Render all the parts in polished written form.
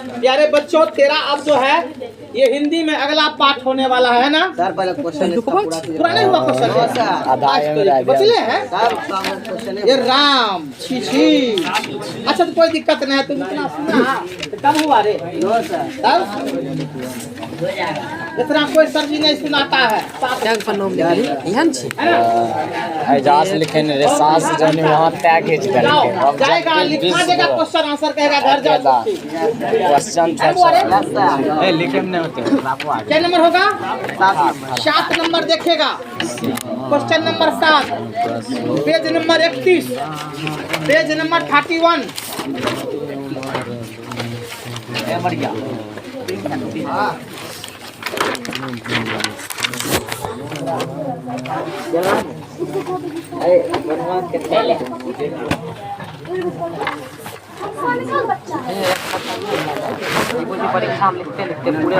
प्यारे बच्चों, तेरा अब जो है ये हिंदी में अगला पाठ होने वाला है ना सर पहले क्वेश्चन पूरा नहीं हुआ क्वेश्चन बचले हैं ये राम छी। अच्छा तो कोई दिक्कत नहीं है, तुम इतना सुना कब हुआ रे इतना कोई सर जी नहीं सुनाता है। एजाज लिखे ने रे सास जने वहां टैग खींच कर जाएगा लिखा देगा क्वेश्चन आंसर कहेगा घर जाओ। क्वेश्चन ए लिखे में नहीं होते क्या नंबर होगा? 7 नंबर देखेगा। Question number 7 page number 31 page number 31। बढ़िया परीक्षा में लिखते लिखते पूरे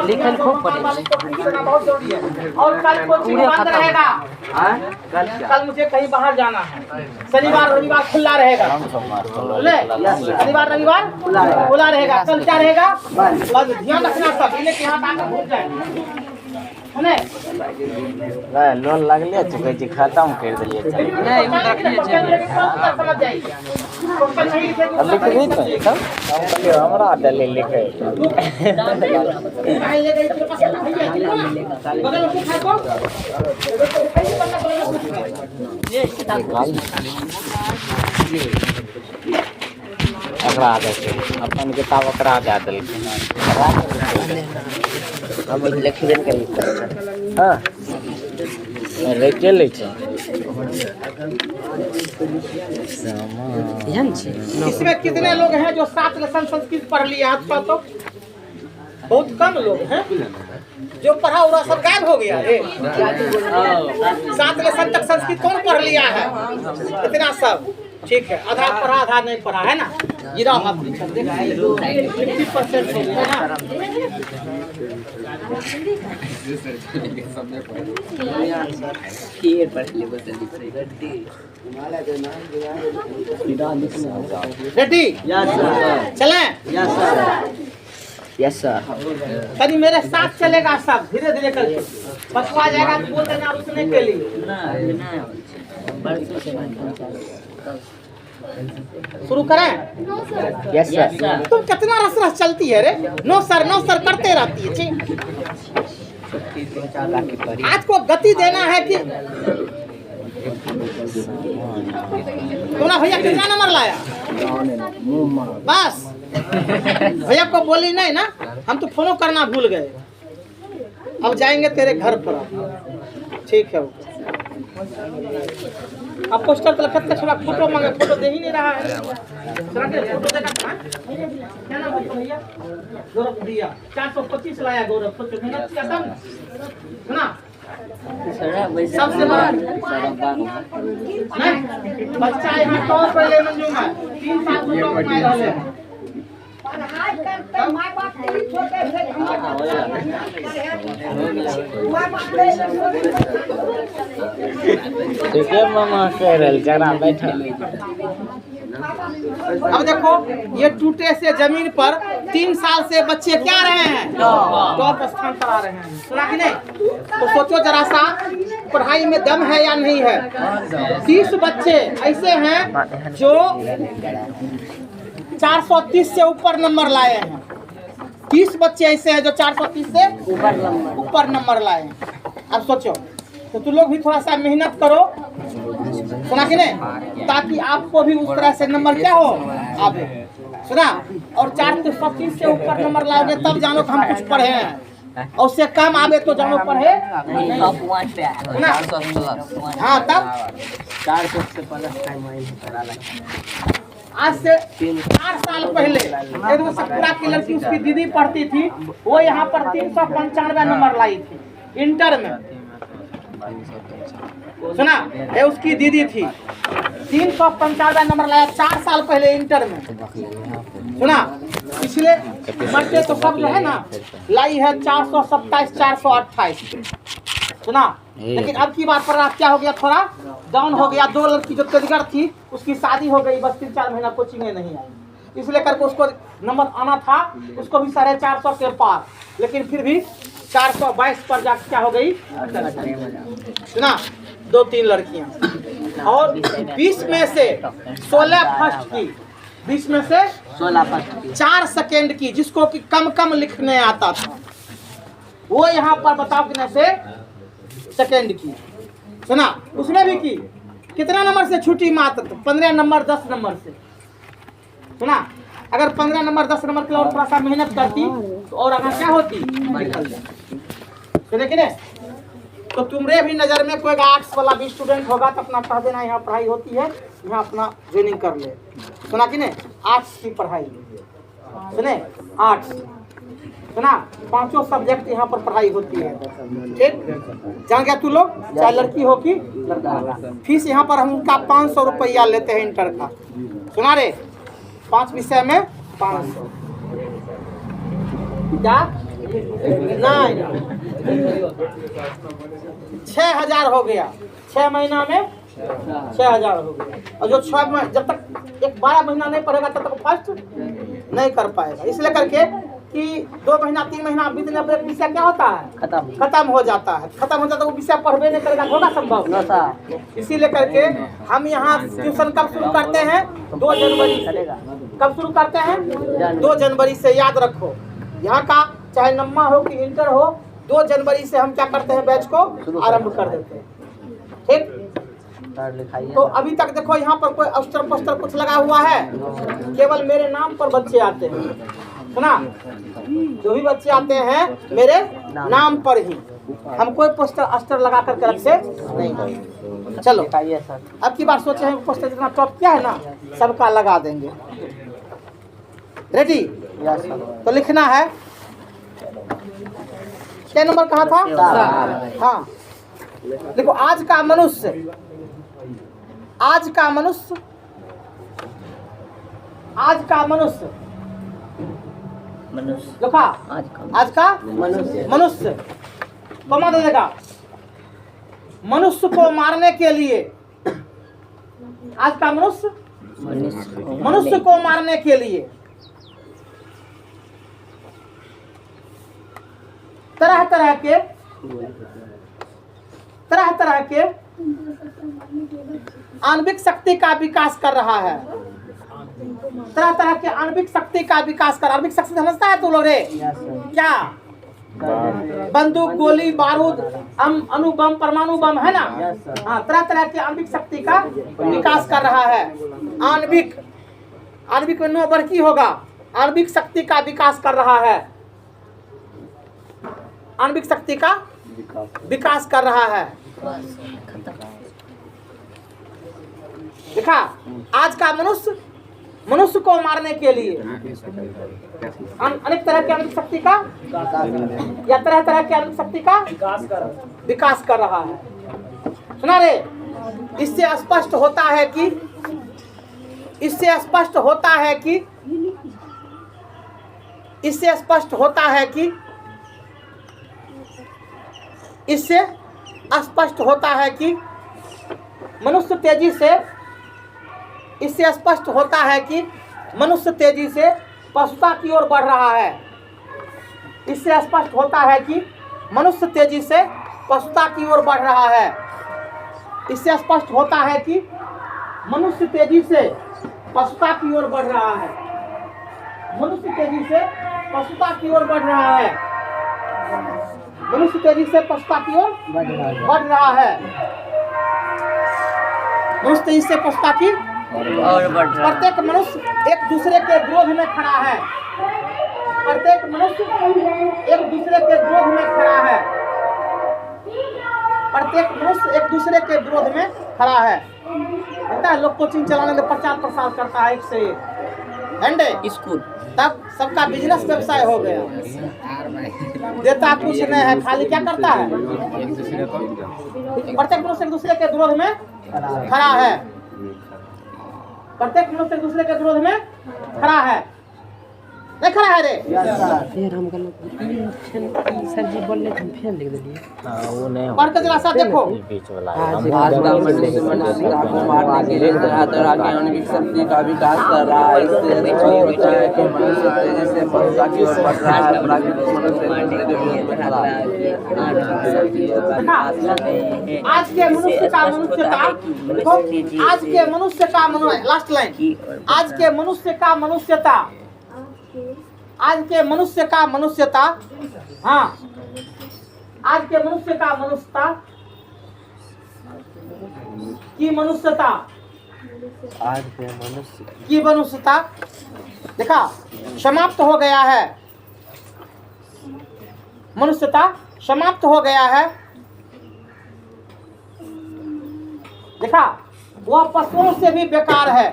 लिखन खूब पड़े और कल कोचिंग बंद रहेगा। कल मुझे कहीं बाहर जाना है। शनिवार रविवार खुला रहेगा। शनिवार रविवार खुला रहेगा। कल क्या रहेगा? बस ध्यान रखना सब इन्हें के हाथ आकर भूल जाए लोन लगले चुके जी खत्म कर दिए नहीं समझ जाइए। लिख दी तो सब हमरा डले लिखे एकरा दे अपन किताब एकरा दे देलकै हम लिखबे करी। हां रेटे ले छै इसमें कितने लोग हैं जो 7 लेसन संस्कृत पढ़ लिए? हाथ पर तो बहुत कम लोग हैं। जो पढ़ा हुआ सब गायब हो गया रे। 7 लेसन तक संस्कृत कौन पढ़ लिया है? इतना सब ठीक है। आधा पढ़ा आधा नहीं पढ़ा है ना। गिरा हाथ 50% हो गया ना। रेडी? चलें? Yes sir. कभी मेरे साथ चलेगा सब धीरे धीरे करके। पछुआ जाएगा तो बोल देना उसने के लिए। शुरू करें? Yes sir. तुम कितना रस रस चलती है रे। नो सर करते रहती है। आज को गति देना है कि तुम्हारा भैया कितना नंबर लाया? बस भैया को बोली नहीं ना। हम तो फोनो करना भूल गए। अब जाएंगे तेरे घर पर। ठीक है। अब पोस्टर तो लगता है फोटो मांगे। फोटो दे ही नहीं रहा है। फोटो देना क्या नाम है भैया? गौरव दिया 425 लाया गौरव। सोचो मेहनत किया था ना। सबसे बड़ा बच्चा यहाँ टॉप पर ले मंजूंगा 3 साल से टॉप में रहे। ठीक है मामा कह रहे जरा बैठा। अब देखो ये टूटे से जमीन पर 3 साल से बच्चे क्या रहे हैं? टॉप स्थान पर आ रहे हैं। सुना कि नहीं? तो सोचो जरा सा पढ़ाई में दम है या नहीं है। 30 बच्चे ऐसे हैं जो 430 से ऊपर नंबर लाए हैं। 30 बच्चे ऐसे हैं जो 430 से ऊपर नंबर लाए हैं। अब सोचो तो तुम लोग भी थोड़ा सा मेहनत करो। सुना कि नहीं? ताकि आपको भी उस तरह से नंबर क्या हो आवे। सुना? और 430 से ऊपर नंबर लाओगे तब जानो कि हम कुछ पढ़े हैं। और उससे कम आवे तो जानो पढ़े ना। हाँ तब 400 से प्लस टाइम आज से 4 साल पहले सतपुरा की लड़की उसकी दीदी पढ़ती थी। वो यहाँ पर 395 नंबर लाई थी इंटर में। सुना? ये उसकी दीदी थी 395 नंबर लाया 4 साल पहले इंटर में। सुना? पिछले मरते तो सब जो है ना लाई है 427 428। सुना? लेकिन अब की बार पर क्या हो गया, थोड़ा डाउन हो गया। 2 लड़की जो तेजगर थी उसकी शादी हो गई, बस 3-4 महीना कोचिंग में नहीं आई, इसलिए करके उसको नंबर आना था, उसको भी 450 के पार, लेकिन फिर भी 422 पर जाकर क्या हो गई ना, 2-3 लड़कियां। और 20 में से 16 फर्स्ट की, 20 में से 16 फर्स्ट 4 सेकेंड की, जिसको कि कम लिखने आता था, वो यहाँ पर बताओ कितने से सेकेंड की, सुना। उसमें भी की कितना नंबर से छुट्टी, मात्र 15 नंबर 10 नंबर से, सुना। अगर 15 नंबर 10 नंबर के और थोड़ा सा मेहनत करती तो और अगर क्या होती, सुने कि नहीं। तो तुम्हारे भी नज़र में कोई आर्ट्स वाला भी स्टूडेंट होगा तो अपना कह देना यहाँ पढ़ाई होती है, यहाँ अपना ट्रेनिंग कर ले, सुना कि नहीं। आर्ट्स की पढ़ाई, सुने, आर्ट्स, सुना, 5 सब्जेक्ट यहाँ पर पढ़ाई होती है, ठीक। जान गया तू लोग, चाहे लड़की हो कि लड़का। फीस यहाँ पर हम उनका 500 रुपया लेते हैं इंटर का, सुना रे, 5 विषय में 500। क्या नहीं, 6000 हो गया, 6 महीना में 6000 हो गया। और जो 6 महीना, जब तक 12 महीना नहीं पढ़ेगा तब तक फर्स्ट नहीं कर पाएगा। इसलिए करके कि 2 महीना 3 महीना बीतने पर विषय क्या होता है, खत्म हो जाता है। खत्म हो जाता है, वो विषय पढ़वे नहीं करेगा, होगा संभव। इसीलिए करके हम यहाँ ट्यूशन कब शुरू करते हैं, 2 जनवरी से। कब शुरू करते हैं, 2 जनवरी से, याद रखो। यहाँ का चाहे नम्मा हो कि इंटर हो, 2 जनवरी से हम क्या करते हैं, बैच को आरंभ कर देते हैं, ठीक। तो अभी तक देखो यहाँ पर कोई अस्टर पस्टर कुछ लगा हुआ है, केवल मेरे नाम पर बच्चे आते हैं, सुना। जो भी बच्चे आते हैं मेरे नाम पर ही, हम कोई पोस्टर अस्टर लगा करके रखते नहीं। चलो अब की बार सोचे हैं पोस्टर जितना टॉप किया है ना, सबका लगा देंगे। रेडी, तो लिखना है, क्या नंबर कहा था, हाँ। देखो, आज का मनुष्य, आज का मनुष्य, आज का मनुष्य, देखा, आज का मनुष्य कमा दे देगा। मनुष्य को मारने के लिए, आज का मनुष्य, मनुष्य को मारने के लिए तरह तरह के आणविक शक्ति का विकास कर रहा है। तरह तरह के आणविक शक्ति का विकास कर, आणविक शक्ति समझता है तू लोग रे, क्या, बंदूक, गोली, बारूद, अणुबम, परमाणु बम, है ना। हाँ, तरह तरह के आणविक शक्ति का विकास कर रहा है। आणविक, आणविक में 9 वर्ग की होगा, आणविक शक्ति का विकास कर रहा है, आणविक शक्ति का विकास कर रहा है। देखा, आज का मनुष्य, मनुष्य को मारने के लिए अनेक तरह की आणविक शक्ति का या तरह तरह की आणविक शक्ति का विकास कर रहा है। सुना रे, इससे स्पष्ट होता है कि, इससे स्पष्ट होता है कि, इससे स्पष्ट होता है कि, इससे स्पष्ट होता है कि मनुष्य तेजी से, इससे स्पष्ट होता है कि मनुष्य तेजी से पशुता की ओर बढ़ रहा है। इससे स्पष्ट होता है कि मनुष्य तेजी से पशुता की ओर बढ़ रहा है। इससे स्पष्ट होता है कि मनुष्य तेजी से पशुता की ओर बढ़ रहा है। मनुष्य तेजी से पशुता की ओर बढ़ रहा है। मनुष्य तेजी से पशुता की ओर बढ़ रहा है। मनुष्य तेजी से पशुता की और प्रत्येक मनुष्य एक दूसरे के विरोध में खड़ा है। प्रत्येक मनुष्य एक दूसरे के विरोध में खड़ा है। प्रत्येक मनुष्य एक दूसरे के विरोध में खड़ा है। पता है, लोग कोचिंग चलाने में प्रचार प्रसार करता है, एक से एक स्कूल, तब सबका बिजनेस व्यवसाय हो गया। देता कुछ नहीं है, खाली क्या करता है, प्रत्येक मनुष्य एक दूसरे के विरोध में खड़ा है। प्रत्येक मनुष्य एक दूसरे के विरोध में खड़ा है। नहीं खड़ा है रे? फिर हम गलत सर जी बोल रहे थे, हम फेल लिख दिए। हाँ वो नहीं पढ़ के जरा सा देखो। बीच वाला आज हम मंडी से मनुष्य को मारने के लिए आगे शक्ति का विकास कर रहा है। इससे नहीं होता है कि मनुष्य तेजी से मनुष्य की ओर बढ़ रहा है। प्राकृतिक मनुष्य आज के मनुष्य का मनुष्यता, देखो आज के मनुष्य का मनुष्य, लास्ट लाइन, आज के मनुष्य का मनुष्यता, आज के मनुष्य का मनुष्यता, हाँ आज के मनुष्य का मनुष्यता की मनुष्यता, आज के मनुष्य की मनुष्यता देखा समाप्त हो गया है। मनुष्यता समाप्त हो गया है। देखा वह पशुओं से भी बेकार है,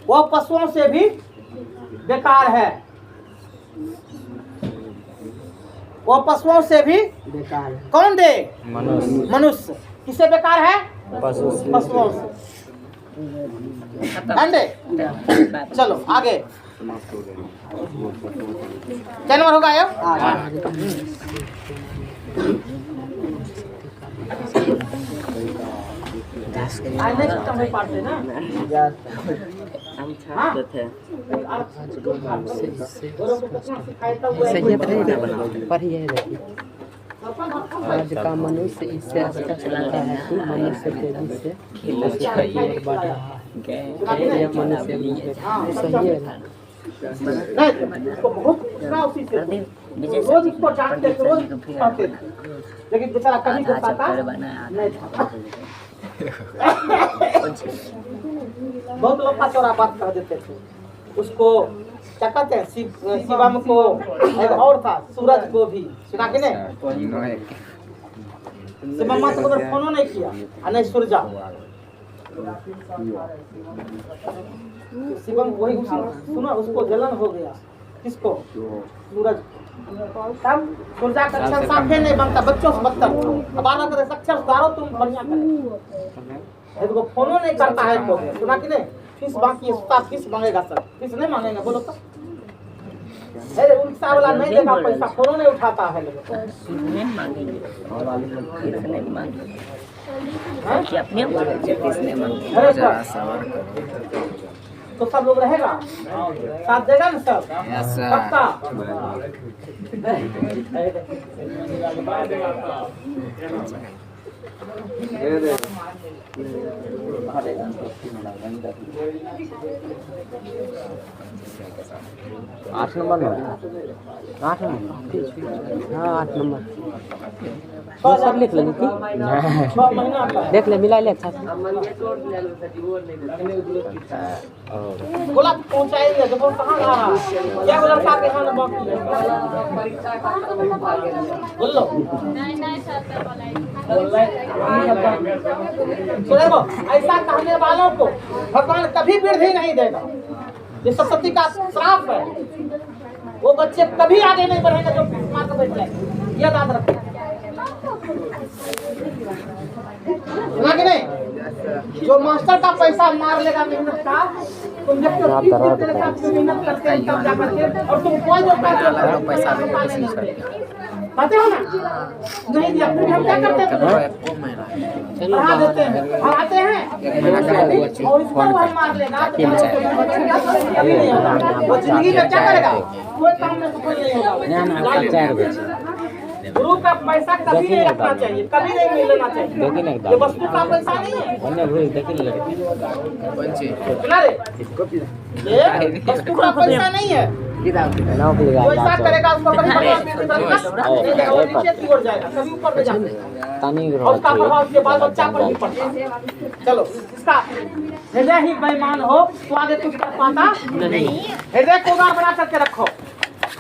वह पशुओं से भी बेकार है, वह पशुओं से भी बेकार है। कौन दे? मनुष्य मनुष्य। किससे बेकार है? पशु से पशुओं से। अंडे चलो आगे क्या नंबर होगा ये? नेक्स्ट हम पढ़ते ना। हम छात्र थे। पढ़िए देखिए, आज का मनुष्य इससे स्पष्ट लगता है कि मनुष्य तेजी से बढ़ रहा है। यह मनुष्य सही है। नहीं इसको बहुत ना उसी से रोज इसको डांटते थे, रोज पढ़ते थे, लेकिन बेचारा कभी को पता नहीं था। बहुत लंबा चौड़ा बात कह देते थे उसको। क्या कहते हैं? शिवम को एक और था, सूरज को भी सुना कि नहीं? शिवम माँ तो उधर फोनो नहीं किया और नहीं सूरजा। शिवम वही उसी सुना, उसको जलन हो गया। किसको? सूरज। तब सूरजा का अक्षर साफे नहीं बनता, बच्चों से बदतर। अब आना करे अक्षर सुधारो तुम बढ़िया करे। तो फोनो नहीं करता है तो सुना कि नहीं? फीस बाकी है, सुता फीस मांगेगा सर, फीस नहीं मांगेगा बोलो तो। अरे उल्टा वाला नहीं देगा पैसा, फोनो नहीं उठाता है लोग। नहीं मांगेंगे नहीं मांगेंगे कि अपने फीस नहीं मांगेंगे। तो सब लोग रहेगा, साथ देगा ना सब? पक्का? आठ नंबर में 8 नंबर हाँ 8 नंबर सब लिख लेंगे कि 6 महीना का देख ले, मिला ले अच्छा से। बोला पहुंचाएंगे तो बोल कहाँ जा रहा है? क्या बोला लड़का के खाना बाकी है? बोल लो सुने वो, ऐसा कहने वालों को भगवान कभी वृद्धि नहीं देगा। ये सरस्वती का श्राप है। वो बच्चे कभी आगे नहीं बढ़ेंगे जो मार कर बैठ जाएंगे, ये याद रखो। सुना कि नहीं? जो मास्टर का पैसा मार लेगा मेहनत का, तुम देखते हो 30 दिन तेरे साथ मेहनत करते हैं तब जा करके, और तुम कोई जो पैसा कहते हो ना नहीं दिया, फिर हम क्या करते हैं? बढ़ा देते हैं, बढ़ाते हैं और इसको वही मार लेगा तो कभी नहीं होगा। वो जिंदगी में क्या करेगा? कोई काम में सफल नहीं होगा। गुरु का पैसा कभी नहीं रखना चाहिए, कभी नहीं लेना चाहिए। ये वस्तु का पैसा नहीं है। सुना रे? ये वस्तु का पैसा नहीं है। जो ऐसा करेगा उसको कभी भगवान नहीं देगा, वो नीचे की ओर जाएगा, कभी ऊपर में जाएगा। और उसका प्रभाव उसके बाल बच्चा पर ही पड़ता है। चलो इसका हृदय ही बेईमान हो तो आगे कुछ कर पाता नहीं। हृदय को उदार बना करके रखो,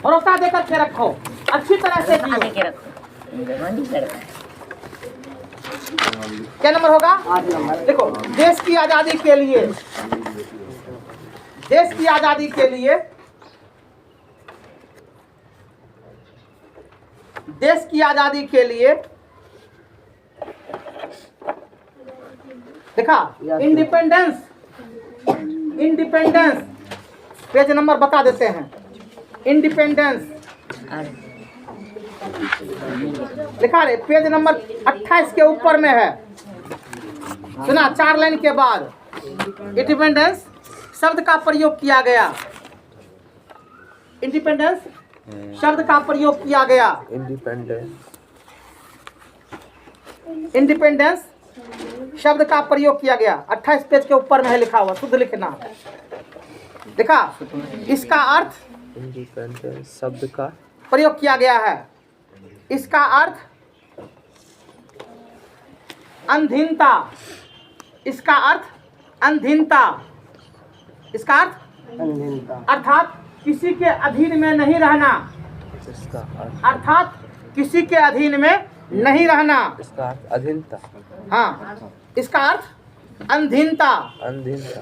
भरोसा दे करके रखो, अच्छी तरह से जियो। क्या नंबर होगा? 8 नंबर। देखो देश की आजादी के लिए, देश की आजादी के लिए, देश की आजादी के लिए देखा इंडिपेंडेंस, इंडिपेंडेंस पेज नंबर बता देते हैं। इंडिपेंडेंस लिखा रे, पेज नंबर 28 के ऊपर में है। सुना, 4 लाइन के बाद इंडिपेंडेंस शब्द का प्रयोग किया गया। इंडिपेंडेंस शब्द का प्रयोग किया गया। इंडिपेंडेंस शब्द का प्रयोग किया गया। 28 पेज के ऊपर में है लिखा हुआ, शुद्ध लिखना। देखा, इसका अर्थ इंडिपेंडेंस शब्द का प्रयोग किया गया है। इसका अर्थ अधीनता। इसका अर्थ अधीनता। इसका अर्थ अर्थात किसी के अधीन में नहीं रहना। इसका अर्थ अर्थात किसी के अधीन में नहीं रहना। इसका अर्थ अधीनता। हाँ, इसका अर्थ अधीनता। अधीनता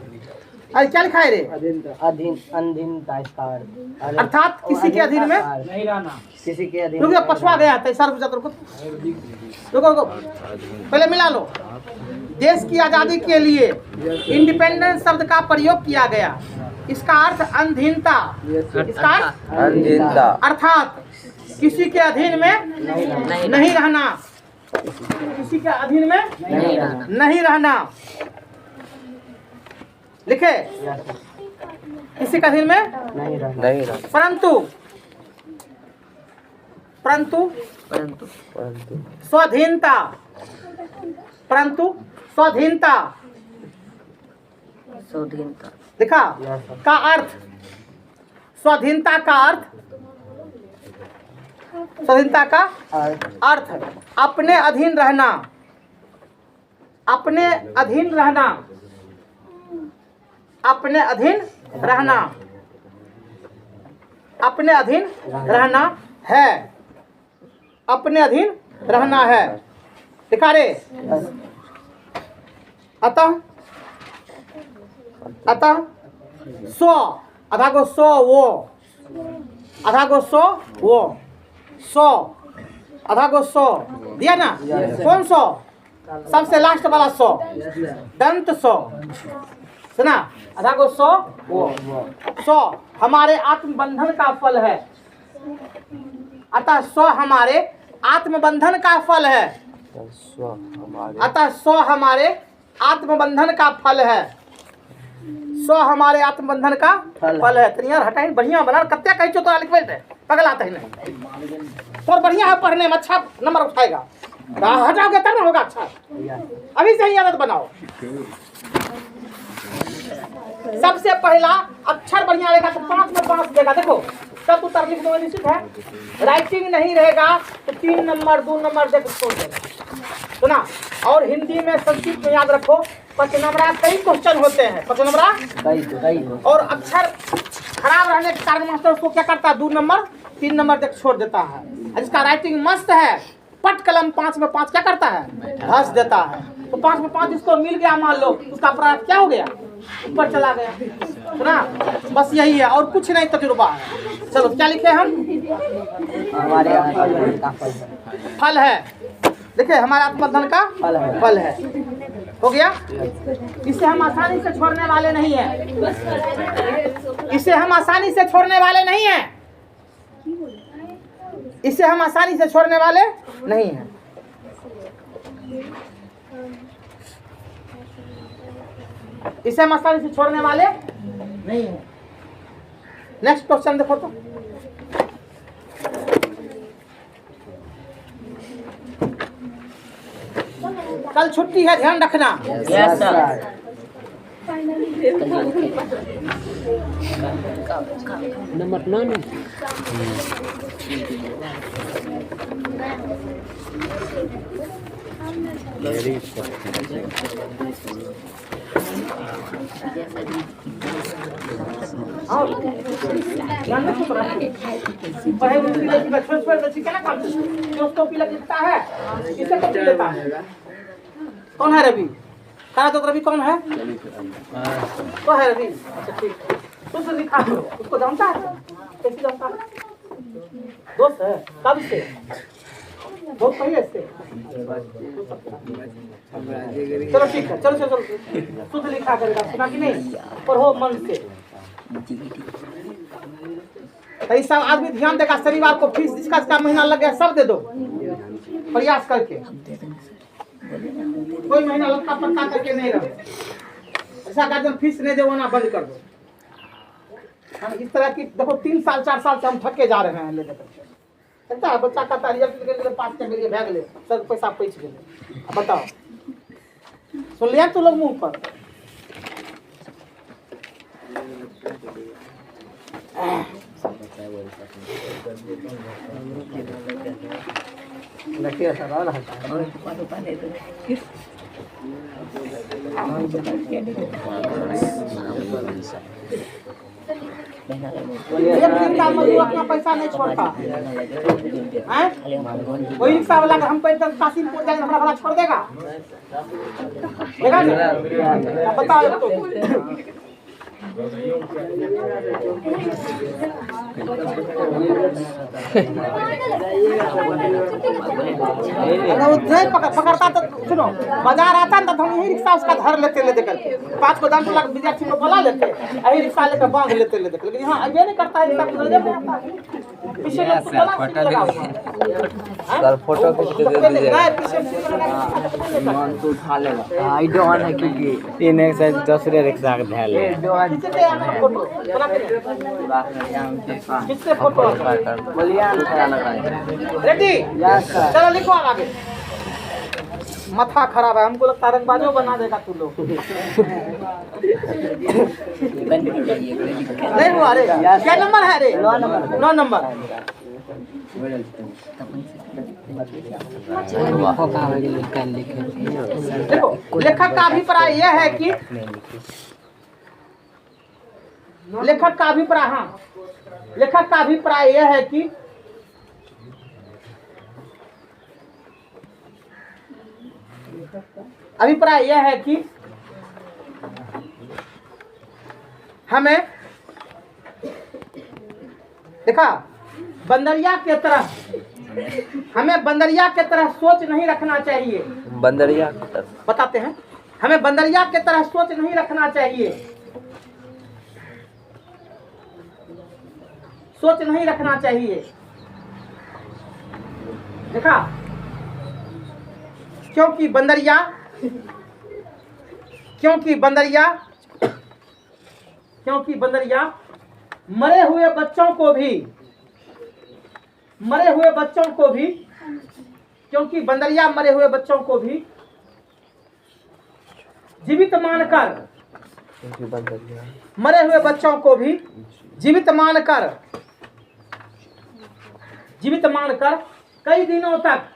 अरे क्या लिखा है रे? अधीनता इसका अर्थ। अर्थात किसी के अधीन में नहीं रहना। किसी के अधीन रुको, पछवा गया था सर। रुको, पहले मिला लो। देश की आज़ादी के लिए इंडिपेंडेंस शब्द का प्रयोग किया गया। इसका अर्थ अधीनता। इसका अर्थ अधीनता अर्थात किसी के अधीन में नहीं रहना। किसी के अधीन में नहीं रहना। लिखे, किसी के अधीन में नहीं रहना। परंतु स्वाधीनता। परंतु स्वाधीनता देखा का अर्थ। स्वाधीनता का अर्थ, स्वाधीनता का अर्थ अपने अधीन रहना। अपने अधीन रहना। अपने अधीन रहना। अपने अधीन रहना है। अपने अधीन रहना है। लिखा रे, अतः स्व, आधा को स्व वो, आधा को स्व वो, स्व आधा को स्व दिया ना। कौन स्व? सबसे लास्ट वाला स्व, दंत स्व। सुना, आधा को स्व वो। स्व हमारे आत्मबंधन का फल है। अतः स्व हमारे आत्मबंधन का फल है। अतः स्व हमारे आत्मबंधन का फल है। स्व हमारे आत्मबंधन का फल है। तो यार हटाई, बढ़िया बना। कत्या कही तो लिखवेट है, पगलाता ही नहीं। और बढ़िया है, पढ़ने में अच्छा नंबर उठाएगा। हटाओगे तब ना होगा अच्छा। अभी से ही आदत बनाओ। सबसे पहला अक्षर बढ़िया रहेगा तो 5 में 5 देगा। देखो सब उत्तर लिख दो, निश्चित है। राइटिंग नहीं रहेगा तो 3 नंबर 2 नंबर देख छोड़ देगा। सुना, और हिंदी में संस्कृत में याद रखो, 5 नंबरा कई क्वेश्चन होते हैं। 5 नंबरा और अक्षर खराब रहने के कारण मास्टर उसको क्या करता है, 2 नंबर 3 नंबर देख छोड़ देता है। जिसका राइटिंग मस्त है, पट कलम 5 में 5 क्या करता है, घस देता है। तो 5 में 5 इसको मिल गया, मान लो उसका अपराध क्या हो गया, ऊपर चला गया। सुना, बस यही है और कुछ नहीं तजुर्बा है। चलो क्या लिखे हम, हमारे फल है। देखिए हमारे आत्मबंधन का फल है। हो गया। इसे हम आसानी से छोड़ने वाले नहीं हैं। इसे हम आसानी से छोड़ने वाले नहीं हैं। इसे हम आसानी से छोड़ने वाले नहीं हैं। इसे हम आसानी से छोड़ने वाले नहीं हैं। नेक्स्ट क्वेश्चन देखो तो। कल छुट्टी है, ध्यान रखना। Yes sir. नंबर 9 कौन है रवि? कहा तो रवि कौन है? तो है रवि। अच्छा ठीक, तुझसे लिखा दो। उसको जानता है? कैसे जानता है? दोस्त है? कब से? बहुत पहले से। चलो ठीक है, चलो चलो शुद्ध लिखा करेगा, सुना कि नहीं? पढ़ो मन से। तो इस सब आदमी ध्यान देगा, शनिवार को फीस जिसका महीना लग गया सब दे दो प्रयास करके, कोई महीना लटका पटका करके नहीं रहो। ऐसा गार्जियन फीस नहीं दे ना बंद कर दो। हम इस तरह की देखो 3 साल 4 साल से हम थके जा रहे हैं ले लेकर, लगता है बच्चा कहता है रिजल्ट के लिए पास के लिए भाग ले, सब पैसा पैच गए। बताओ सुन लिया तो लोग मुंह पर। देखिए सर और एक दिन का मजदूर अपना पैसा नहीं छोड़ता हैं? वही रिक्शा वाला का हम पैसा कासिमपुर जाएंगे हमारा भाड़ा छोड़ देगा? देगा नहीं? बताओ एक तो। पकड़ता तो सुनो, बाजार आता ना तो हम यही रिक्शा उसका धर लेते करके 5 को दाम लाख विद्यार्थी को बोला लेते, यही रिक्शा लेकर बांध लेते लेकिन यहाँ ये नहीं करता है। पीछे सर फोटो खींच के दे दीजिए, उठा लेगा। आइडिया ऑन है क्योंकि इन एक साइड दूसरे रिक्शा के ध्यान ले किससे फोटो रेडी? चलो लिखो आगे। माथा खराब है, हमको लगता है रंगबाजों बना देगा तू लोग। नहीं हुआ रे, क्या नंबर है रे? 9 नंबर। देखो लेखक का अभिप्राय यह है कि लेखक का अभिप्राय यह है कि हमें देखा बंदरिया के तरह, हमें बंदरिया के तरह सोच नहीं रखना चाहिए। बंदरिया की तरफ बताते हैं, हमें बंदरिया के तरह सोच नहीं रखना चाहिए, सोच नहीं रखना चाहिए। देखा क्योंकि बंदरिया मरे हुए बच्चों को भी क्योंकि बंदरिया मरे हुए बच्चों को भी जीवित मानकर, मरे हुए बच्चों को भी जीवित मानकर कई दिनों तक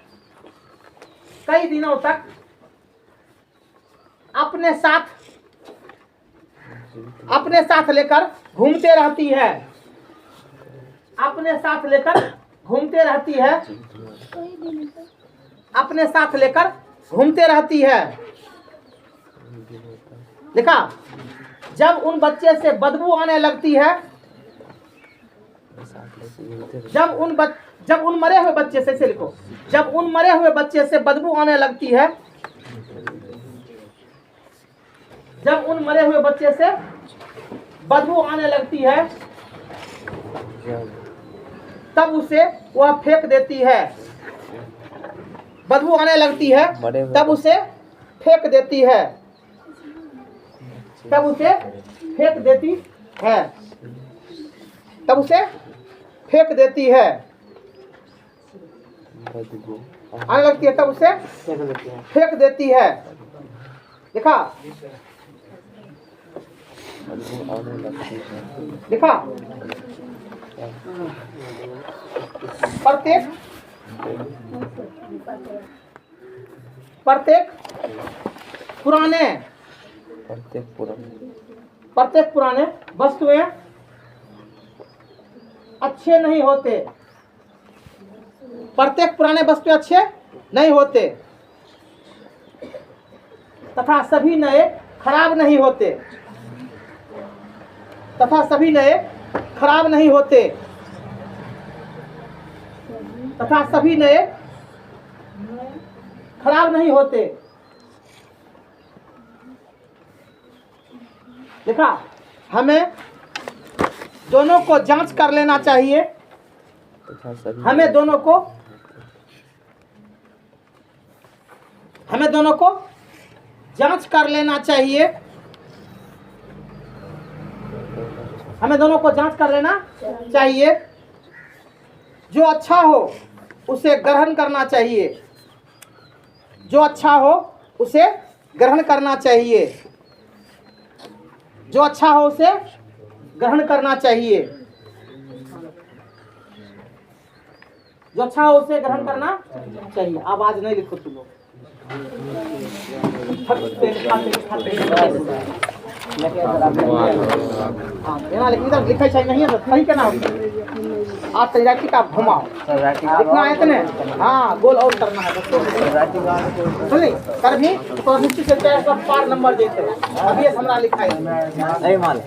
अपने साथ लेकर घूमते रहती है, अपने साथ लेकर घूमते रहती है। देखा जब उन बच्चे से बदबू आने लगती है, जब उन मरे हुए बच्चे से, ऐसे लिखो, जब उन मरे हुए बच्चे से बदबू आने लगती है, जब उन मरे हुए बच्चे से बदबू आने लगती है तब उसे वह फेंक देती है। बदबू आने लगती है तब उसे फेंक देती है, तब उसे फेंक देती है, तब उसे फेंक देती है। आने लगती है तब उसे फेंक देती है। देखा देखा प्रत्येक पुराने वस्तुएं अच्छे नहीं होते, प्रत्येक पुराने वस्तुएं अच्छे नहीं होते तथा सभी नए खराब नहीं होते, तथा सभी नए खराब नहीं होते, तथा सभी नए खराब नहीं होते। देखा हमें दोनों को जांच कर लेना चाहिए। हमें दोनों को जांच कर लेना चाहिए। हमें दोनों को जांच कर लेना चाहिए। जो अच्छा हो उसे ग्रहण करना चाहिए। जो अच्छा हो उसे ग्रहण करना चाहिए। जो अच्छा हो उसे ग्रहण करना चाहिए। जो अच्छा हो उसे ग्रहण करना चाहिए। आवाज नहीं लिखो तुम लोग। हाँ देना, लेकिन इधर लिखा चाहिए नहीं है तो सही केना होता। आज तैयारी का घुमाओ लिखना है इतने। हाँ गोल और करना है सुनी कर भी तो निश्चित से 4 नंबर देते। अभी हमारा लिखा है नहीं माल